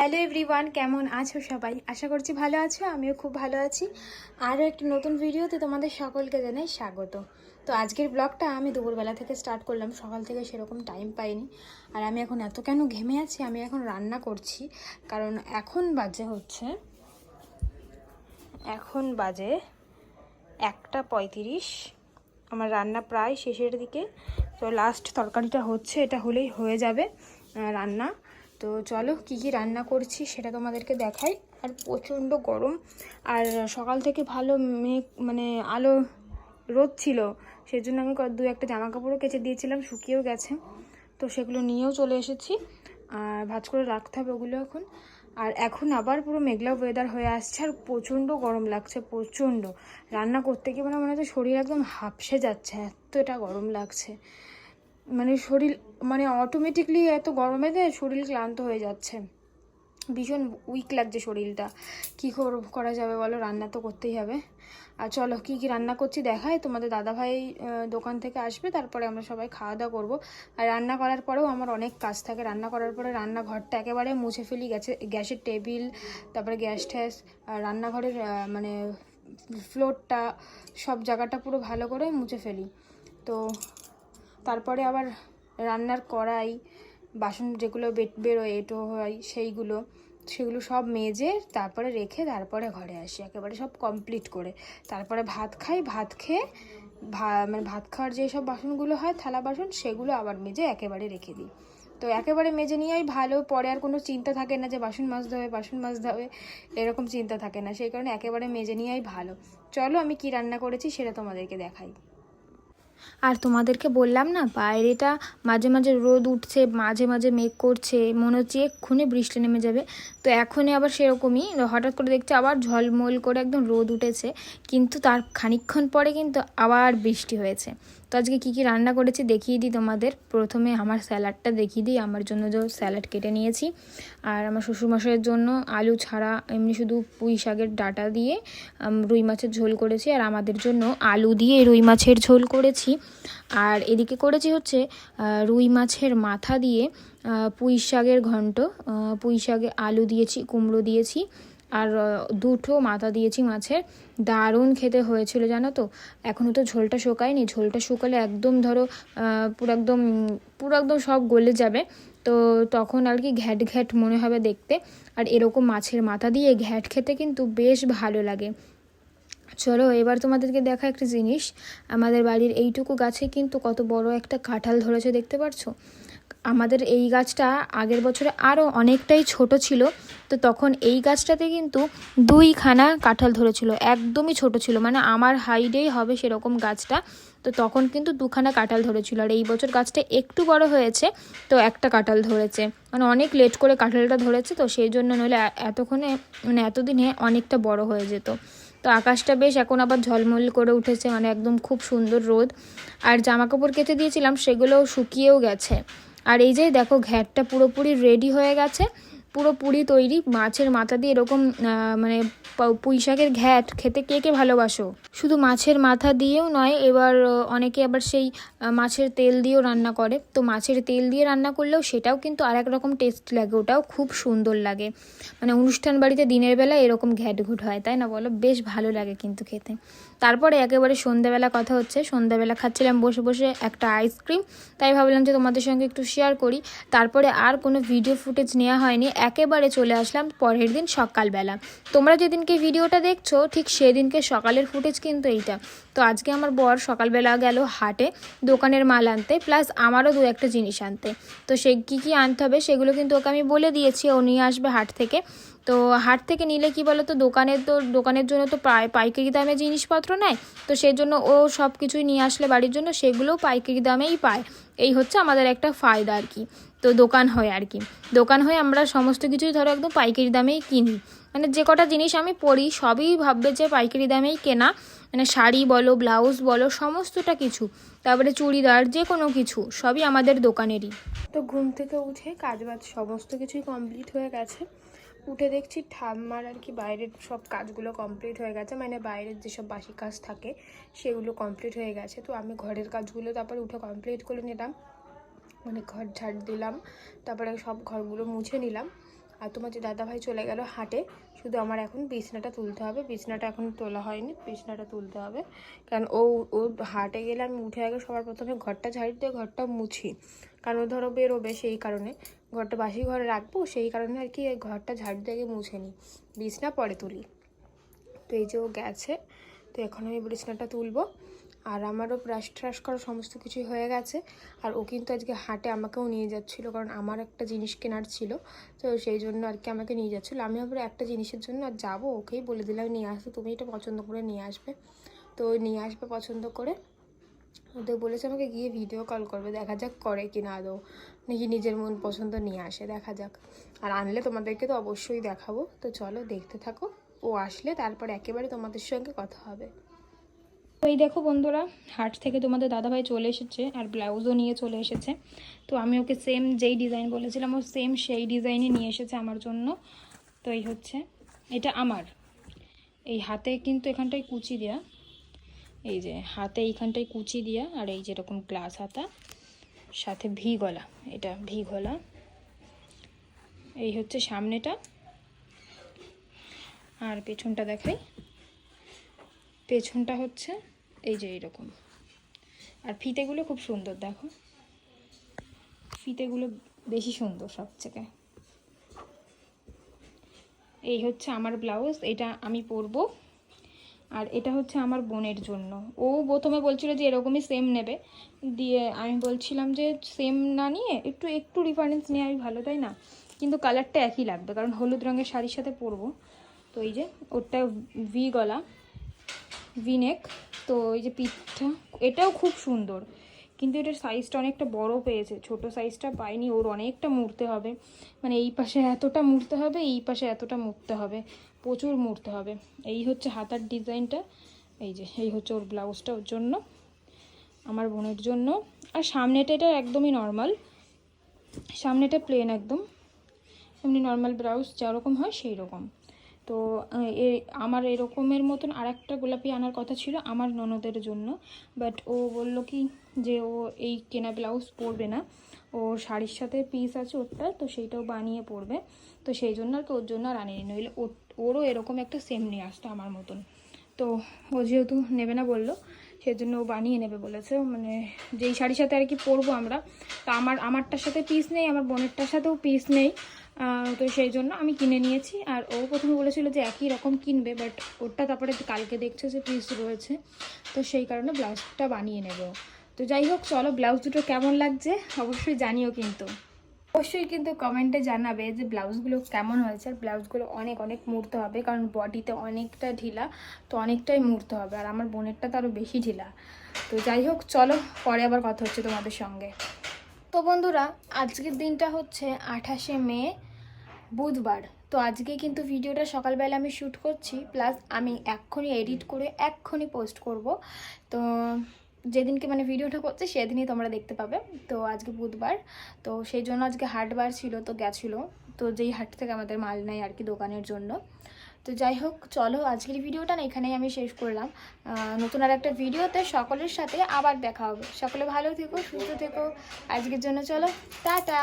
Hello everyone, কেমন আছো সবাই? আশা করছি ভালো আছো। আমিও খুব ভালো আছি। আরও একটি নতুন ভিডিওতে তোমাদের সকলকে জানাই স্বাগত। তো আজকের ব্লগটা আমি দুপুরবেলা থেকে স্টার্ট করলাম, সকাল থেকে সেরকম টাইম পাইনি। আর আমি এখন এত কেন ঘেমে আছি, আমি এখন রান্না করছি। কারণ এখন বাজে 1:35। আমার রান্না প্রায় শেষের দিকে। তো লাস্ট তরকারিটা হচ্ছে, এটা হলেই হয়ে যাবে রান্না। তো চলো কি কি রান্না করছি সেটা তোমাদেরকে দেখাই। আর প্রচণ্ড গরম, আর সকাল থেকে ভালো আলো রোদ ছিল, সেজন্য আমি দু একটা জামা কাপড়ও কেচে দিয়েছিলাম, শুকিয়েও গেছে। তো সেগুলো নিয়েও চলে এসেছি, আর ভাঁজ করে রাখতে হবে ওগুলো এখন। আর এখন আবার পুরো মেঘলা ওয়েদার হয়ে আসছে, আর প্রচণ্ড গরম লাগছে, প্রচণ্ড। রান্না করতে গিয়ে মনে হচ্ছে শরীর একদম হাঁপসে যাচ্ছে, এতটা গরম লাগছে। শরীর অটোমেটিকলি এত গরমে শরীর ক্লান্ত হয়ে যাচ্ছে, ভীষণ উইক লাগছে শরীরটা। কী করা যাবে বলো, রান্না তো করতেই হবে। আর চলো কী কী রান্না করছি দেখাই। তোমাদের দাদাভাই দোকান থেকে আসবে, তারপরে আমরা সবাই খাওয়া দাওয়া করবো। আর রান্না করার পরেও আমার অনেক কাজ থাকে। রান্না করার পরে রান্নাঘরটা একেবারে মুছে ফেলি, গ্যাসের টেবিল, তারপরে গ্যাস ট্যাস, রান্নাঘরের ফ্লোরটা, সব জায়গাটা পুরো ভালো করে মুছে ফেলি। তো তারপরে আবার রান্নার কড়াই, বাসন যেগুলো বেরোয় এঁটো হয় সেগুলো সব মেজে তারপরে রেখে তারপরে ঘরে আসি, একেবারে সব কমপ্লিট করে। তারপরে ভাত খাই, ভাত খেয়ে ভাত খাওয়ার যেসব বাসনগুলো হয়, থালা বাসন, সেগুলো আবার মেজে একেবারে রেখে দিই। তো একেবারে মেজে নিয়েই ভালো, পরে আর কোনো চিন্তা থাকে না যে বাসন মাজতে হবে, এরকম চিন্তা থাকে না। সেই কারণে একেবারে মেজে নিয়েই ভালো। চলো আমি কি রান্না করেছি সেটা তোমাদেরকে দেখাই। আর তোমাদেরকে বললাম না, বাইরেটা মাঝে মাঝে রোদ উঠছে, মাঝে মাঝে মেঘ করছে, মনে হচ্ছে এক্ষুনি বৃষ্টি নেমে যাবে। তো এখনই আবার সেরকমই, হঠাৎ করে দেখছি আবার ঝলমল করে একদম রোদ উঠেছে, কিন্তু তার খানিকক্ষণ পরে কিন্তু আবার বৃষ্টি হয়েছে। তো আজকে কী কী রান্না করেছি দেখিয়ে দিই তোমাদের। প্রথমে আমার স্যালাডটা দেখিয়ে দিই। আমার জন্য যে স্যালাড কেটে নিয়েছি, আর আমার শ্বশুরমশাইয়ের জন্য আলু ছাড়া এমনি শুধু পুঁই শাকের ডাঁটা দিয়ে রুই মাছের ঝোল করেছি, আর আমাদের জন্য আলু দিয়ে রুই মাছের ঝোল করেছি। আর এদিকে করেছি হচ্ছে রুই মাছের মাথা দিয়ে পুঁই শাকের ঘন্ট, পুঁই শাকে আলু দিয়েছি, কুমড়ো দিয়েছি, আর দুটো মাথা দিয়েছি মাছের। দারুণ খেতে হয়েছিল জানো তো। এখনও তো ঝোলটা শুকায়নি, ঝোলটা শুকালে একদম ধরো পুরো একদম সব গলে যাবে, তো তখন আর কি ঘ্যাট ঘ্যাট মনে হবে দেখতে। আর এরকম মাছের মাথা দিয়ে ঘ্যাট খেতে কিন্তু বেশ ভালো লাগে। চলো এবার তোমাদেরকে দেখা একটা জিনিস। আমাদের বাড়ির এইটুকু গাছে কিন্তু কত বড় একটা কাঁঠাল ধরেছে, দেখতে পাচ্ছ? আমাদের এই গাছটা আগের বছরে আরও অনেকটাই ছোট ছিল। তো তখন এই গাছটাতে কিন্তু 2খানা কাঁঠাল ধরেছিল, একদমই ছোট ছিল, আমার হাইটেই হবে সেরকম গাছটা। তো তখন কিন্তু 2খানা কাঁঠাল ধরেছিল। আর এই বছর গাছটা একটু বড় হয়েছে, তো একটা কাঁঠাল ধরেছে, অনেক লেট করে কাঁঠালটা ধরেছে, তো সেই জন্য নইলে এতদিনে অনেকটা বড় হয়ে যেত। তো আকাশটা বেশ এখন আবার ঝলমল করে উঠেছে, একদম খুব সুন্দর রোদ। আর জামা কাপড় কেচে দিয়েছিলাম, সেগুলোও শুকিয়েও গেছে। আর এই যে দেখো, ঘ্যাটটা পুরোপুরি রেডি হয়ে গেছে, পুরোপুরি তৈরি। মাছের মাথা দিয়ে এরকম পুঁই শাকের ঘ্যাট খেতে কে কে ভালোবাসো? শুধু মাছের মাথা দিয়েও নয়, এবার অনেকে আবার সেই মাছের তেল দিয়েও রান্না করে। তো মাছের তেল দিয়ে রান্না করলেও সেটাও কিন্তু আর এক রকম টেস্ট লাগে, ওটাও খুব সুন্দর লাগে। অনুষ্ঠান বাড়িতে দিনের বেলা এরকম ঘ্যাটঘুট হয়, তাই না বলো? বেশ ভালো লাগে কিন্তু খেতে। তারপরে একেবারে সন্ধ্যাবেলা কথা হচ্ছে, সন্ধ্যাবেলা খাচ্ছিলাম বসে বসে একটা আইসক্রিম, তাই ভাবলাম যে তোমাদের সঙ্গে একটু শেয়ার করি। তারপরে আর কোনো ভিডিও ফুটেজ নেওয়া হয়নি, একেবারে চলে আসলাম পরের দিন সকালবেলা। তোমরা যেদিনকে ভিডিওটা দেখছো ঠিক সেদিনকে সকালের ফুটেজ কিন্তু এইটা। তো আজকে আমার বর সকালবেলা গেল হাটে দোকানের মাল আনতে, প্লাস আমারও 2-1 জিনিস আনতে। তো সে কী আনতে হবে সেগুলো কিন্তু ওকে আমি বলে দিয়েছি, ও নিয়ে আসবে হাট থেকে। তো হাট থেকে নিলে কি বলো তো, দোকানের জন্য তো পাইকারি দামে জিনিসপত্র নেয়, তো সেই জন্য ও সব কিছুই নিয়ে আসলে বাড়ির জন্য সেগুলোও পাইকারি দামেই পায়। এই হচ্ছে আমাদের একটা ফায়দা আর কি। তো দোকান হয়ে আমরা সমস্ত কিছুই ধরো একদম পাইকারি দামেই কিনি। যে কটা জিনিস আমি পরি সবই ভাববে যে পাইকারি দামেই কেনা, শাড়ি বলো, ব্লাউজ বলো, সমস্তটা কিছু, তারপরে চুড়িদার, যে কোনো কিছু সবই আমাদের দোকানেরই। তো ঘুম থেকে উঠে কাজবাজ সমস্ত কিছুই কমপ্লিট হয়ে গেছে। উঠে দেখছি ঠাম্মার আর কি বাইরের সব কাজগুলো কমপ্লিট হয়ে গেছে, বাইরের যেসব বাসি কাজ থাকে সেগুলো কমপ্লিট হয়ে গেছে। তো আমি ঘরের কাজগুলো তারপরে উঠে কমপ্লিট করে নিলাম, ঘর ঝাড় দিলাম, তারপরে সব ঘরগুলো মুছে নিলাম। আর তোমার যে দাদাভাই চলে গেল হাটে, শুধু আমার এখন বিছনাটা তুলতে হবে। বিছনাটা এখন তোলা হয়নি, বিছনাটা তুলতে হবে, কারণ ও হাটে গেলে আমি উঠে আগে সবার প্রথমে ঘরটা ঝাড়ি দিয়ে ঘরটা মুছি, কারণ ও ধরো বেরোবে, সেই কারণে ঘরটা বাসি ঘরে রাখবো, সেই কারণে আর কি ঘরটা ঝাড়ি দিয়ে মুছে নিই, বিছনা পরে তুলি। তো এই যে ও গেছে, তো এখন আমি বিছনাটা তুলবো। আর আমারও ব্রাশ ট্রাশ করা সমস্ত কিছুই হয়ে গেছে। আর ও কিন্তু আজকে হাটে আমাকেও নিয়ে যাচ্ছিলো, কারণ আমার একটা জিনিস কেনার ছিল, তো সেই জন্য আর কি আমাকে নিয়ে যাচ্ছিলো। আমি আবার একটা জিনিসের জন্য আর যাবো, ওকেই বলে দিলাম নিয়ে আসতে, তুমি এটা পছন্দ করে নিয়ে আসবে। তো নিয়ে আসবে পছন্দ করে, ওদের বলেছে আমাকে গিয়ে ভিডিও কল করবে, দেখা যাক করে কি না আদৌ, নাকি নিজের মন পছন্দ নিয়ে আসে, দেখা যাক। আর আনলে তোমাদেরকে তো অবশ্যই দেখাবো। তো চলো দেখতে থাকো, ও আসলে তারপর একেবারে তোমাদের সঙ্গে কথা হবে। তো এই দেখো বন্ধুরা, হাট থেকে তোমাদের দাদাভাই চলে এসেছে আর ব্লাউজও নিয়ে চলে এসেছে। তো আমি ওকে সেম যেই ডিজাইন বলেছিলাম, ও সেম সেই ডিজাইনই নিয়ে এসেছে আমার জন্য। তো এই হচ্ছে, এটা আমার এই হাতে কিন্তু এখানটায় কুচি দেওয়া, এই যে হাতে এইখানটায় কুচি দেওয়া, আর এই যেরকম গ্লাস হাতা, সাথে ভি গলা, এটা ভি গলা। এই হচ্ছে সামনেটা, আর পেছনটা দেখাই, পেছনটা হচ্ছে এই যে এইরকম। আর ফিতেগুলো খুব সুন্দর, দেখো ফিতেগুলো বেশি সুন্দর সবথেকে। এই হচ্ছে আমার ব্লাউজ, এটা আমি পরবো। আর এটা হচ্ছে আমার বোনের জন্য, ও প্রথমে বলছিল যে এরকমই সেম নেবে, দিয়ে আমি বলছিলাম যে সেম না নিয়ে একটু একটু ডিফারেন্স নিয়ে আমি ভালো, তাই না? কিন্তু কালারটা একই লাগবে, কারণ হলুদ রঙের শাড়ির সাথে পরবো। তো এই যে ওটা ভি গলা, ভি নেক। তো এই যে পিঠটা, এটাও খুব সুন্দর, কিন্তু এটার সাইজটা অনেকটা বড় পেয়েছে, ছোট সাইজটা পাইনি, ওর অনেকটা মুড়তে হবে, মানে এই পাশে এতটা মুড়তে হবে, এই পাশে এতটা মুড়তে হবে, প্রচুর মুড়তে হবে। এই হচ্ছে হাতার ডিজাইনটা, এই যে এই হচ্ছে ওর ব্লাউজটা, ওর জন্য, আমার বোনের জন্য। আর সামনেটা এটা একদমই নর্মাল, সামনেটা প্লেন একদম, এমনি নর্মাল ব্লাউজ যেরকম হয় সেই রকম। তো আমার এরকমের মতন আর একটা গোলাপি আনার কথা ছিল আমার ননদের জন্য, বাট ও বলল কি যে ও এই কেনা ব্লাউজ পরবে না, ও শাড়ির সাথে পিস আছে ওরটা, তো সেইটাও বানিয়ে পরবে। তো সেই জন্য আর কি ওর জন্য আর আনিনি, নইলে ওরও এরকম একটা সেম নিয়ে আসতো আমার মতন। তো ও যেহেতু নেবে না বললো, সেই জন্য ও বানিয়ে নেবে বলেছে, মানে যেই শাড়ির সাথে আর কি পরবো আমরা। তো আমারটার সাথে পিস নেই, আমার বোনেরটার সাথেও পিস নেই, তো সেই জন্য আমি কিনে নিয়েছি। আর ও প্রথমে বলেছিল যে একই রকম কিনবে, বাট ওরটা তারপরে কালকে দেখছে যে পিস রয়েছে, তো সেই কারণে ব্লাউজটা বানিয়ে নেব। তো যাই হোক, চলো ব্লাউজ দুটো কেমন লাগছে অবশ্যই জানিও, কিন্তু অবশ্যই কিন্তু কমেন্টে জানাবে যে ব্লাউজগুলো কেমন হয়েছে। আর ব্লাউজগুলো অনেক অনেক মুড়তে হবে, কারণ বডিতে অনেকটা ঢিলা, তো অনেকটাই মুড়তে হবে, আর আমার বোনেরটা তো আরও বেশি ঢিলা। তো যাই হোক, চলো পরে আবার কথা হচ্ছে তোমাদের সঙ্গে। তো বন্ধুরা, আজকের দিনটা হচ্ছে 28শে মে, বুধবার। তো আজকে কিন্তু ভিডিওটা সকালবেলা আমি শ্যুট করছি, প্লাস আমি এক্ষুনি এডিট করে এক্ষুনি পোস্ট করব। তো যেদিনকে মানে ভিডিওটা করছে সেদিনই তোমরা দেখতে পাবে। তো আজকে বুধবার, তো সেই জন্য আজকে হাটবার ছিল, তো গেছিলো, তো যেই হাট থেকে আমাদের মাল নেয় আর কি দোকানের জন্য। তো যাই হোক, চলো আজকের ভিডিওটা না এখানেই আমি শেষ করলাম। নতুন আর একটা ভিডিওতে সকলের সাথে আবার দেখা হবে। সকলে ভালো থেকো, সুস্থ থেকো। আজকের জন্য চলো, টাটা।